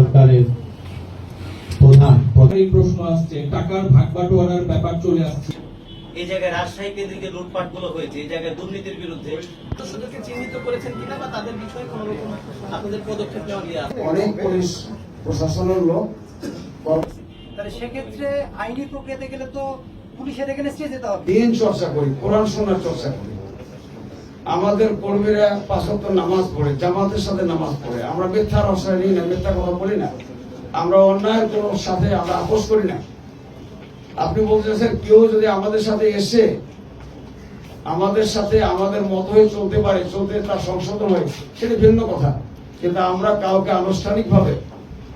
সরকারের প্রধান এই প্রশ্ন আসছে, টাকার ভাগ বাটোয়ারার ব্যাপার চলে আসছে। এই জায়গায় রাজশাহী কেন্দ্রিক লুটপাট গুলো হয়েছে, এই জায়গায় দুর্নীতির বিরুদ্ধে দর্শকদেরকে চিহ্নিত করেছেন কিনা বা তাদের বিষয়ে কোনো রকম আপনাদের পদক্ষেপ নেওয়া নিয়ে আছে? অনেক পুলিশ প্রশাসনের লোক। তাহলে সেক্ষেত্রে আইনি প্রক্রিয়াতে গেলে তো পুলিশের এগেনস্টে যেতে হবে। দিন চর্চা করি, কোরআন শোনার চর্চা করি। আমাদের কর্মীরা 5 ওয়াক্ত নামাজ পড়ে, জামাতের সাথে নামাজ পড়ে। আমরা মিথ্যার আশ্রয় নিই না, মিথ্যা কথা বলি না। আমরা অন্যায়ের কোন সাথে আমরা আপোষ করি না। আপনি বলতেছেন কেউ যদি আমাদের সাথে এসে আমাদের সাথে আমাদের মত হয়ে চলতে পারে, চলতে তার সংশোধন হয়, সেটা ভিন্ন কথা। কিন্তু আমরা কাউকে আনুষ্ঠানিকভাবে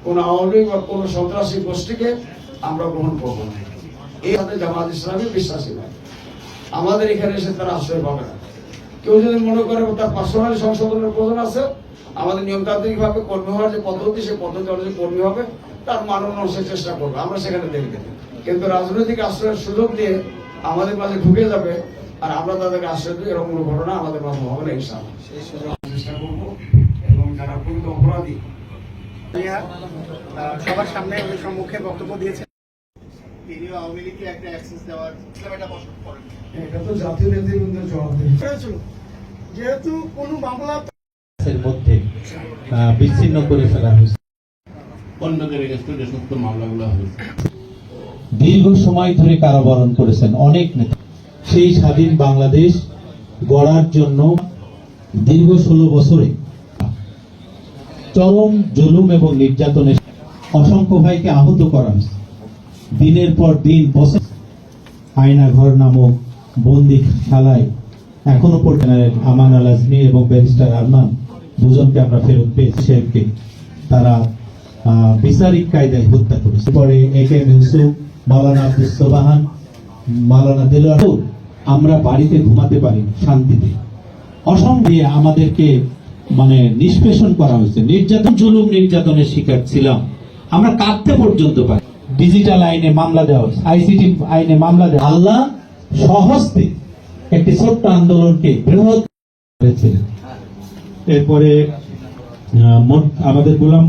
কোন আওয়ামী বা কোন সন্ত্রাসী গোষ্ঠীকে আমরা গ্রহণ করবো না। এই সাথে জামাত ইসলামী বিশ্বাসী নয়। আমাদের এখানে এসে তারা আশ্রয় পাবে না। কেউ যদি মনে করে তার পার্সোনালি সংশোধনের প্রয়োজন আছে, আমাদের নিয়মতান্ত্রিক ভাবে কর্মী হওয়ার যে পদ্ধতি, সেই পদ্ধতি অনুযায়ী কর্মী হবে, তার মানব সে চেষ্টা করবে, আমরা সেখানে দেখবে। কিন্তু রাজনৈতিক আশ্রয়ের সুযোগ দিয়ে আমাদের মাঝে ঢুকে যাবে আর আমরা তাদেরকে আশ্রয় দিই, এরকম কোনো ঘটনা আমাদের মাঝে হবে না ইনশাআল্লাহ। সেই সুযোগ চেষ্টা করবো এবং যারা প্রকৃত অপরাধী সবার সামনে ওই সম্মুখে বক্তব্য দিয়েছেন। আওয়ামী লীগকে একটা অ্যাক্সেস দেওয়ার এটা পছন্দ করেন? এটা তো জাতীয় নেতৃবৃন্দের জবাব দেবে। যেহেতু কোনো মামলা মধ্যে বিচ্ছিন্ন করে ফেলা হয়েছে। অন্যদের এগেইনস্টে যে সমস্ত মামলাগুলো হয়েছে, দীর্ঘ সময় ধরে কারাবরণ করেছেন অনেক নেতা। সেই স্বাধীন বাংলাদেশ গড়ার জন্য দীর্ঘ 16 বছরে চরম জুলুম এবং নির্যাতনের অসংখ্য ভাইকে আহত করা হয়েছে। দিনের পর দিন বছর আয়নাঘর নামক বন্দিশালায় এখনো পর্যন্ত আমান আল আজমি এবং ব্যারিস্টার আরমান দুজনকে আমরা ফেরত পেয়েছি। তারা বিচারিক কায়দায় হত্যা করেছে। পরে একেএম ইউসুফ, মাওলানা আব্দুস সোবাহান, মাওলানা দেলোয়ার, আমরা বাড়িতে ঘুমাতে পারি শান্তিতে। অসংখ্য আমাদেরকে নিষ্পেষণ করা হয়েছে, নির্যাতন, জুলুম নির্যাতনের শিকার ছিলাম। আমরা কাঁদতে পর্যন্ত পারি। ডিজিটাল আইনে মামলা দেওয়া হয়েছে, আইসিটি আইনে মামলা দেওয়া। আল্লাহ সহস্তে একটি ছোট্ট আন্দোলনকে বৃহৎ করেছিলেন। এরপরে আমাদের গোলাম